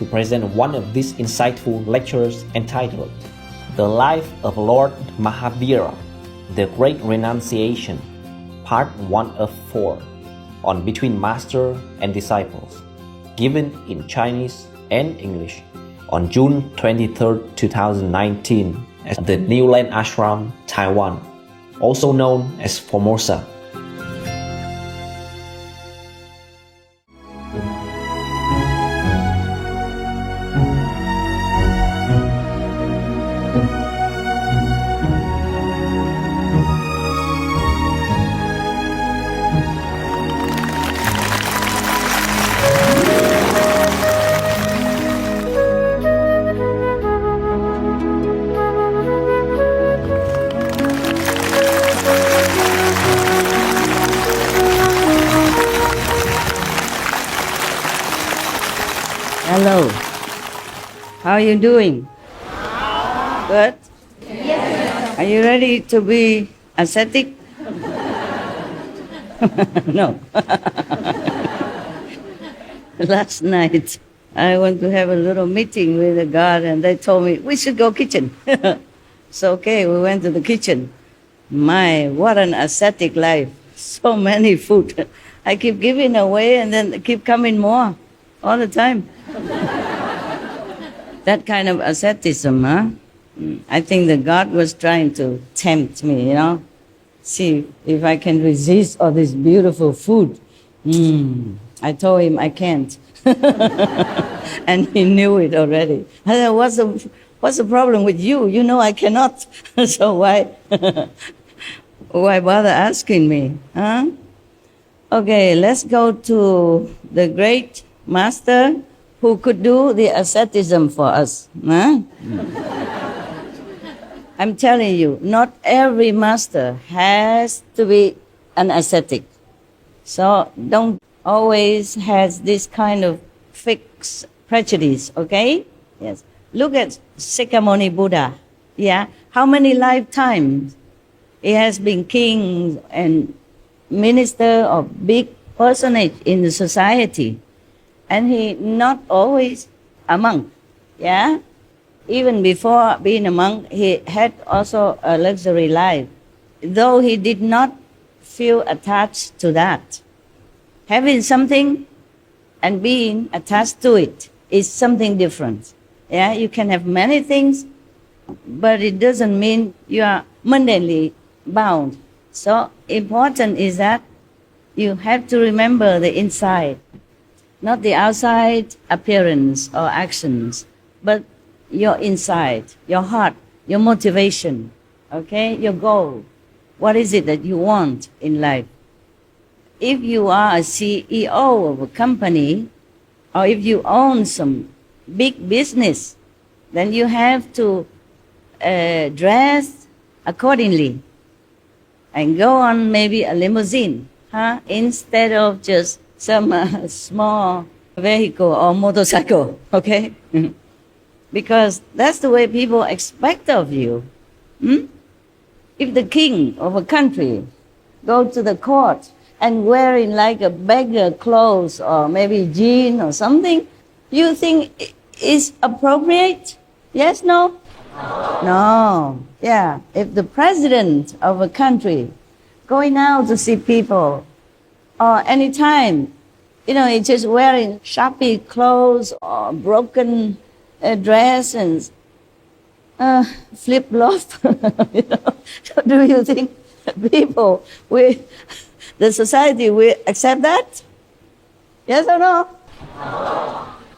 to present one of these insightful lectures entitled The Life of Lord Mahavira, The Great Renunciation, Part 1 of 4, on Between Master and Disciples, given in Chinese and English on June 23, 2019 at the New Land Ashram, Taiwan, also known as FORMOSA. Hello. How are you doing? Good? Yes. Are you ready to be ascetic? No. Last night, I went to have a little meeting with the God and they told me, we should go kitchen. So, okay, we went to the kitchen. My, what an ascetic life. So many food. I keep giving away and then keep coming more all the time. That kind of asceticism, huh? I think that God was trying to tempt me, you know. See if I can resist all this beautiful food. I told him I can't. And he knew it already. I said, what's the problem with you? You know I cannot. So why bother asking me, huh? Okay, let's go to the great master who could do the asceticism for us. Huh? I'm telling you, not every master has to be an ascetic. So don't always have this kind of fixed prejudice, okay? Yes. Look at Sikhamoni Buddha. Yeah. How many lifetimes he has been king and minister or big personage in the society. And he not always a monk, yeah? Even before being a monk, he had also a luxury life, though he did not feel attached to that. Having something and being attached to it is something different. Yeah, you can have many things, but it doesn't mean you are mundanely bound. So important is that you have to remember the inside. Not the outside appearance or actions, but your inside, your heart, your motivation, okay, your goal. What is it that you want in life? If you are a CEO of a company, or if you own some big business, then you have to dress accordingly and go on maybe a limousine, huh? Instead of just some small vehicle or motorcycle, okay? Because that's the way people expect of you. If the king of a country go to the court and wearing like a beggar clothes or maybe jean or something, you think is appropriate? Yes, no? No. Yeah. If the president of a country going out to see people, or anytime, you know, he's just wearing shabby clothes or broken dress and flip-flop, you know, do you think people, the society will accept that? Yes or no?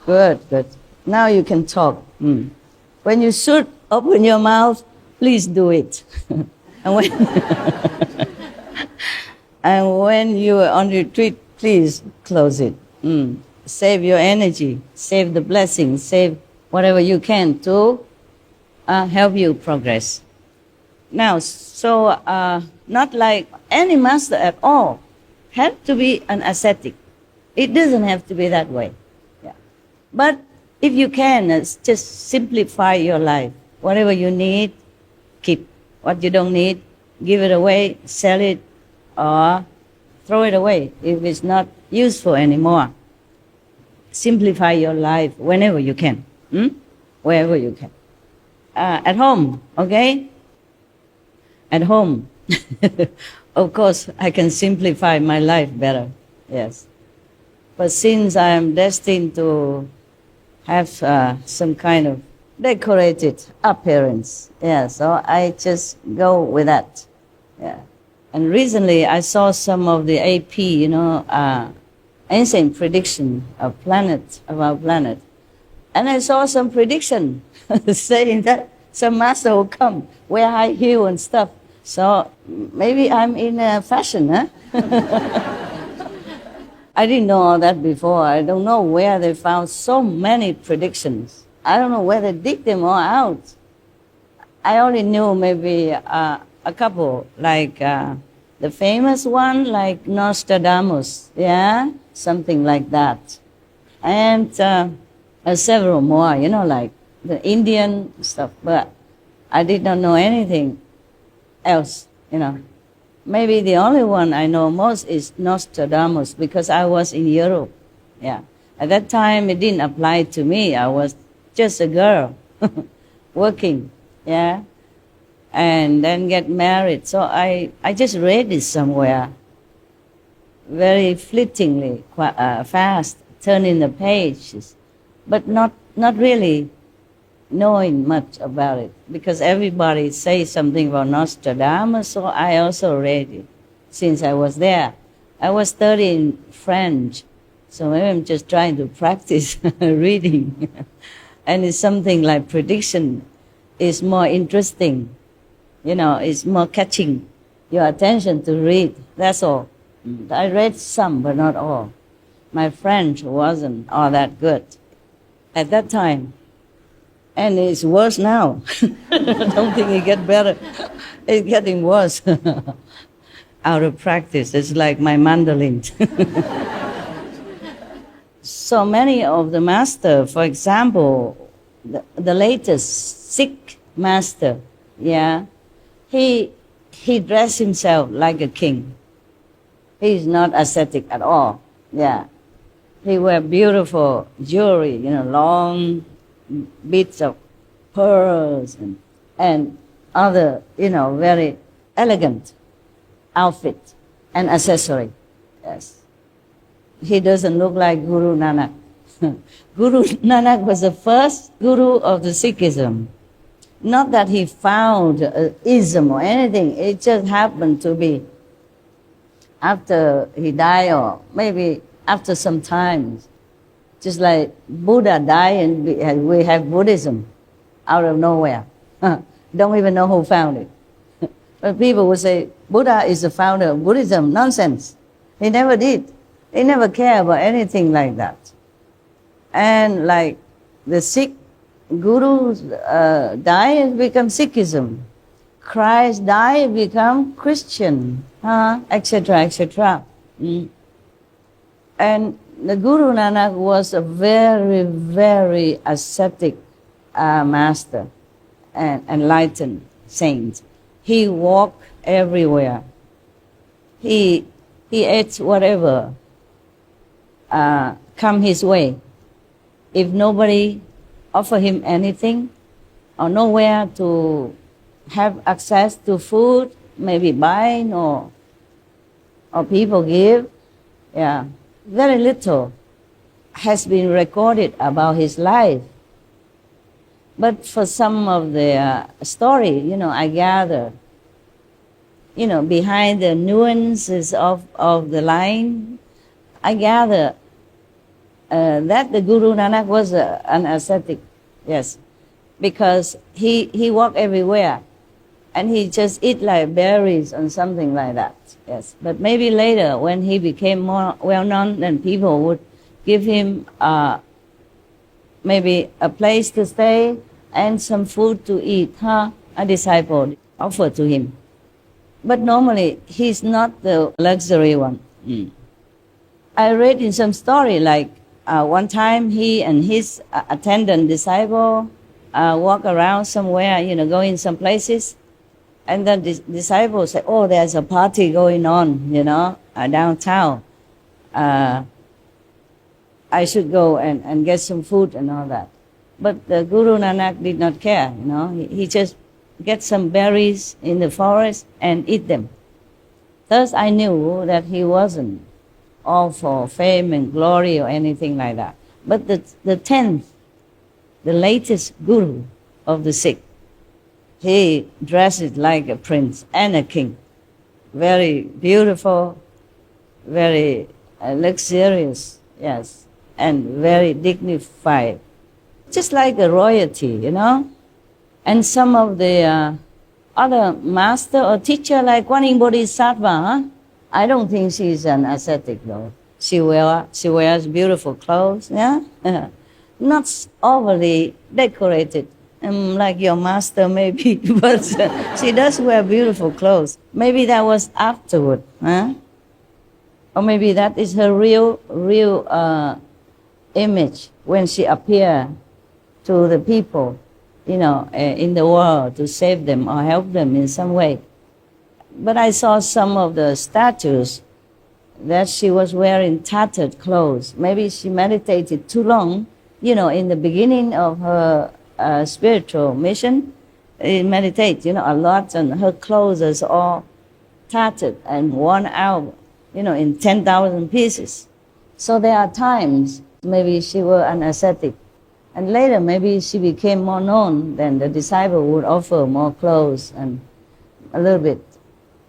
Good, good. Now you can talk. When you should open your mouth, please do it. And when you are on retreat, please close it. Save your energy, save the blessings, save whatever you can to help you progress. Now, so not like any master at all have to be an ascetic. It doesn't have to be that way. Yeah. But if you can, just simplify your life. Whatever you need, keep. What you don't need, give it away, sell it, or throw it away if it's not useful anymore. simplify your life whenever you can, wherever you can. At home, okay? At home, of course, I can simplify my life better, yes. But since I am destined to have some kind of decorated appearance, yeah, so I just go with that, yeah. And recently I saw some of the AP, ancient prediction of our planet. And I saw some prediction saying that some master will come, wear high heel and stuff. So maybe I'm in fashion, huh? I didn't know all that before. I don't know where they found so many predictions. I don't know where they dig them all out. I only knew maybe a couple, like the famous one, like Nostradamus, yeah, something like that. And several more, like the Indian stuff, but I did not know anything else, Maybe the only one I know most is Nostradamus, because I was in Europe, yeah. At that time, it didn't apply to me. I was just a girl working, yeah, and then get married. So I just read it somewhere, very fleetingly, fast, turning the pages, but not really knowing much about it, because everybody says something about Nostradamus, so I also read it since I was there. I was studying French, so maybe I'm just trying to practice reading. And it's something like prediction is more interesting, it's more catching your attention to read, that's all. I read some, but not all. My French wasn't all that good at that time. And it's worse now. I don't think it gets better. It's getting worse. Out of practice. It's like my mandolin. So many of the master, for example, the latest Sikh master, yeah, he dressed himself like a king. He's not ascetic at all, yeah. He wear beautiful jewelry, long bits of pearls and other, very elegant outfit and accessory. Yes. He doesn't look like Guru Nanak. Guru Nanak was the first guru of the Sikhism. Not that he found ism or anything, it just happened to be after he died, or maybe after some time. Just like Buddha died and we have Buddhism out of nowhere. Don't even know who found it. But people would say, Buddha is the founder of Buddhism. Nonsense. He never did. He never cared about anything like that. And like the Sikh gurus die and become Sikhism. Christ died and become Christian, etc., etc. And the Guru Nanak was a very, very ascetic master and enlightened saint. He walked everywhere. He ate whatever come his way. If nobody offer him anything, or nowhere to have access to food, maybe buying or people give, yeah. Very little has been recorded about his life. But for some of the story, I gather, behind the nuances of the line, I gather that the Guru Nanak was an ascetic, yes, because he walked everywhere and he just eat like berries and something like that. Yes, but maybe later when he became more well-known, then people would give him maybe a place to stay and some food to eat. A disciple offered to him. But normally, he's not the luxury one. I read in some story like one time he and his attendant disciple walk around somewhere, going some places. And then the disciples say, oh, there's a party going on, downtown. I should go and get some food and all that. But the Guru Nanak did not care, you know. He just get some berries in the forest and eat them. Thus I knew that he wasn't all for fame and glory or anything like that. But the 10th, the latest Guru of the Sikh, he dresses like a prince and a king. Very beautiful, very luxurious, yes, and very dignified. Just like a royalty, you know. And some of the other master or teacher like Kuan Yin Bodhisattva, I don't think she's an ascetic though. She wears beautiful clothes, yeah? Not overly decorated, like your master maybe, but she does wear beautiful clothes. Maybe that was afterward, huh? Or maybe that is her real image when she appeared to the people, you know, in the world to save them or help them in some way. But I saw some of the statues that she was wearing tattered clothes. Maybe she meditated too long, you know, in the beginning of her spiritual mission. Meditate, you know, a lot, and her clothes is all tattered and worn out, you know, in 10,000 pieces. So there are times maybe she were an ascetic. And later, maybe she became more known, then the disciple would offer more clothes and a little bit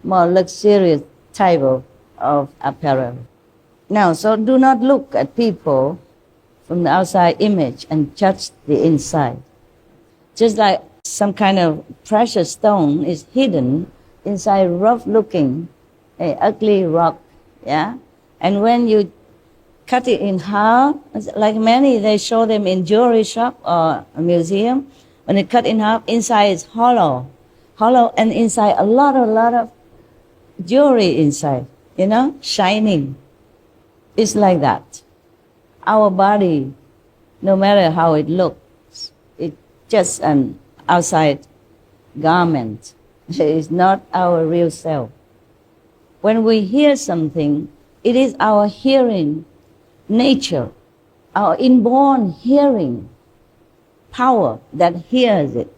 more luxurious type of apparel. Now, so do not look at people from the outside image and judge the inside. Just like some kind of precious stone is hidden inside rough-looking, ugly rock, yeah? And when you cut it in half, like many, they show them in jewelry shop or a museum. When it cut in half, inside is hollow, and inside a lot of jewelry inside, you know, shining. It's like that. Our body, no matter how it looks, it's just an outside garment. It is not our real self. When we hear something, it is our hearing nature, our inborn hearing power that hears it.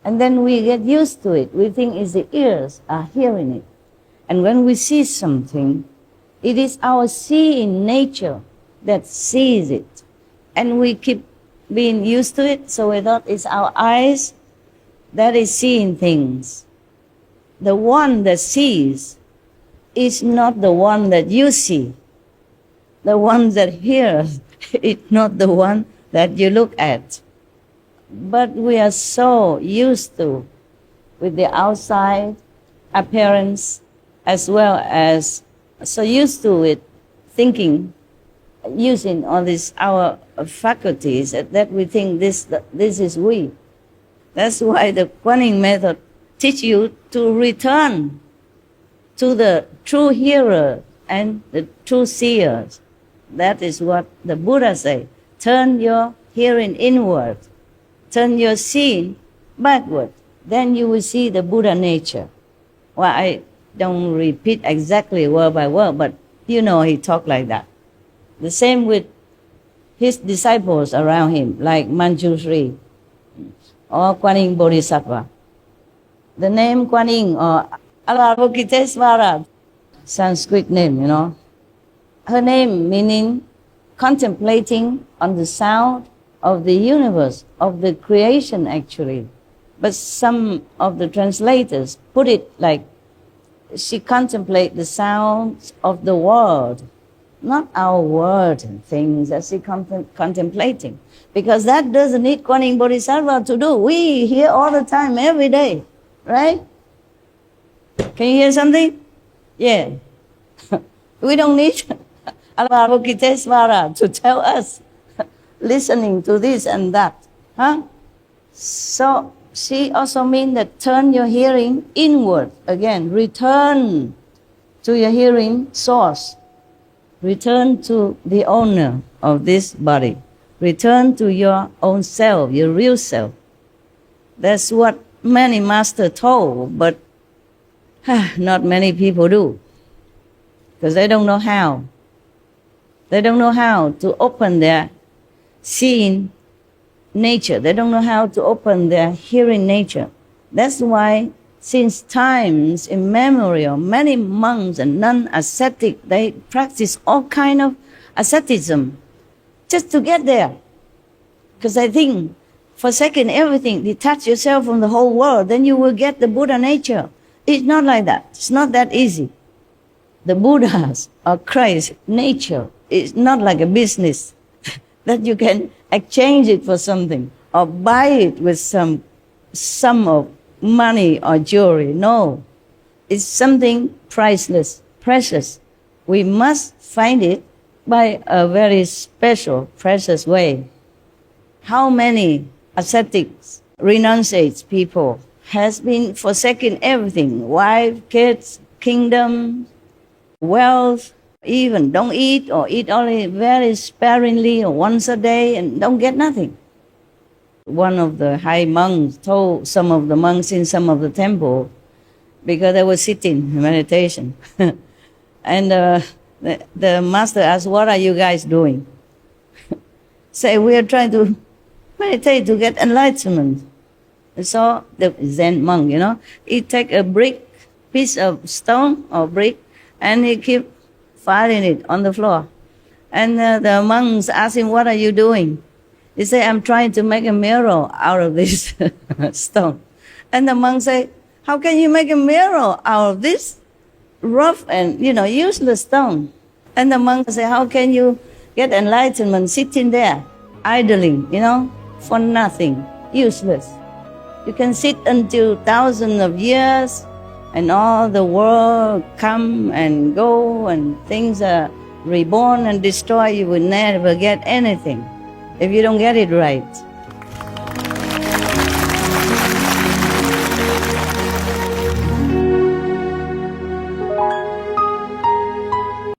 And then we get used to it. We think it's the ears are hearing it. And when we see something, it is our seeing nature that sees it. And we keep being used to it, so we thought it's our eyes that is seeing things. The one that sees is not the one that you see. The one that hears is not the one that you look at. But we are so used to with the outside appearance, as well as so used to it thinking, using all these our faculties that we think this is we. That's why the Kuan Yin method teach you to return to the true hearer and the true seers. That is what the Buddha say. Turn your hearing inward. Turn your seeing backward. Then you will see the Buddha nature. Well, I don't repeat exactly word by word, but you know he talked like that. The same with his disciples around him, like Manjushri or Kuan Yin Bodhisattva. The name Kuan Yin or Avalokitesvara, Sanskrit name, you know. Her name meaning contemplating on the sound of the universe, of the creation actually. But some of the translators put it like she contemplates the sounds of the world, not our word and things that she contemplating. Because that doesn't need Kuan Yin Bodhisattva to do. We hear all the time, every day, right? Can you hear something? Yeah. We don't need Avalokitesvara to tell us, listening to this and that. Huh? So she also means that turn your hearing inward. Again, return to your hearing source. Return to the owner of this body. Return to your own self, your real self. That's what many masters told, but not many people do, because they don't know how. They don't know how to open their seeing nature. They don't know how to open their hearing nature. That's why since times immemorial, many monks and non-ascetic, they practice all kind of asceticism just to get there. Because I think, forsaking everything, detach yourself from the whole world, then you will get the Buddha nature. It's not like that. It's not that easy. The Buddha's or Christ's nature is not like a business that you can exchange it for something or buy it with some sum of money or jewelry. No, it's something priceless, precious. We must find it by a very special, precious way. How many ascetics, renunciates people has been forsaking everything, wife, kids, kingdom, wealth, even don't eat or eat only very sparingly or once a day and don't get nothing. One of the high monks told some of the monks in some of the temple, because they were sitting in meditation, and the master asked, "What are you guys doing?" Say, "We are trying to meditate to get enlightenment." And so the Zen monk, he take a piece of stone or brick, and he keep filing it on the floor. And the monks ask him, "What are you doing?" He said, "I'm trying to make a mirror out of this stone." And the monk say, "How can you make a mirror out of this rough and, useless stone?" And the monk say, "How can you get enlightenment sitting there, idling, for nothing, useless? You can sit until thousands of years and all the world come and go and things are reborn and destroyed. You will never get anything if you don't get it right."